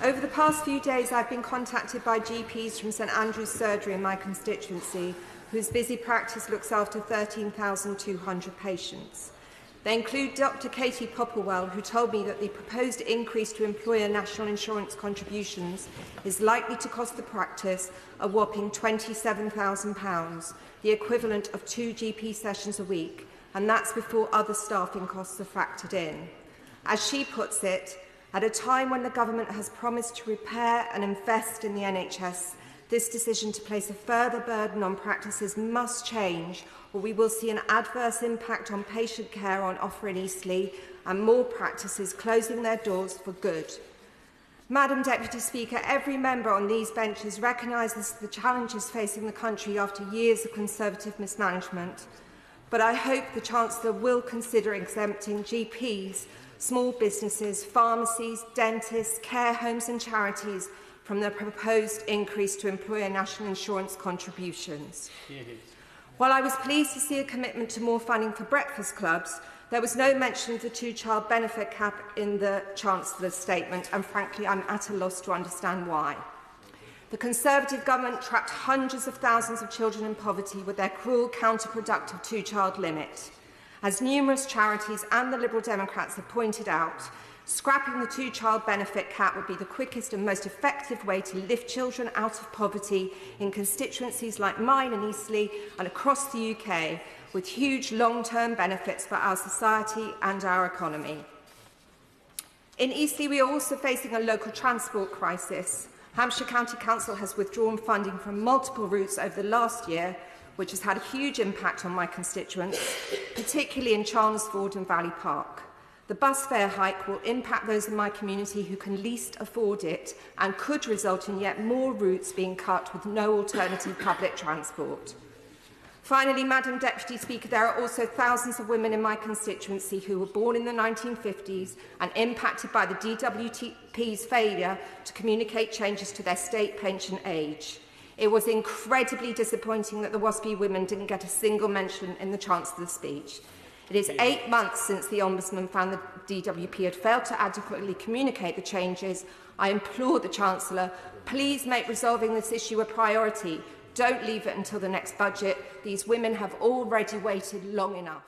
Over the past few days, I've been contacted by GPs from St Andrew's Surgery in my constituency, whose busy practice looks after 13,200 patients. They include Dr. Katie Popplewell, who told me that the proposed increase to employer national insurance contributions is likely to cost the practice a whopping £27,000, the equivalent of 2 GP sessions a week, and that's before other staffing costs are factored in. As she puts it, at a time when the government has promised to repair and invest in the NHS, this decision to place a further burden on practices must change, or we will see an adverse impact on patient care on offer in Eastleigh and more practices closing their doors for good. Madam Deputy Speaker, every member on these benches recognises the challenges facing the country after years of Conservative mismanagement, but I hope the Chancellor will consider exempting GPs, small businesses, pharmacies, dentists, care homes and charities from the proposed increase to employer national insurance contributions. While I was pleased to see a commitment to more funding for breakfast clubs, there was no mention of the 2-child benefit cap in the Chancellor's statement, and frankly I'm at a loss to understand why. The Conservative government trapped hundreds of thousands of children in poverty with their cruel, counterproductive 2-child limit. As numerous charities and the Liberal Democrats have pointed out, scrapping the 2-child benefit cap would be the quickest and most effective way to lift children out of poverty in constituencies like mine in Eastleigh and across the UK, with huge long-term benefits for our society and our economy. In Eastleigh, we are also facing a local transport crisis. Hampshire County Council has withdrawn funding from multiple routes over the last year, which has had a huge impact on my constituents, particularly in Chelmsford and Valley Park. The bus fare hike will impact those in my community who can least afford it and could result in yet more routes being cut with no alternative public transport. Finally, Madam Deputy Speaker, there are also thousands of women in my constituency who were born in the 1950s and impacted by the DWP's failure to communicate changes to their state pension age. It was incredibly disappointing that the WASPI women didn't get a single mention in the Chancellor's speech. It is 8 months since the Ombudsman found the DWP had failed to adequately communicate the changes. I implore the Chancellor, please make resolving this issue a priority. Don't leave it until the next budget. These women have already waited long enough.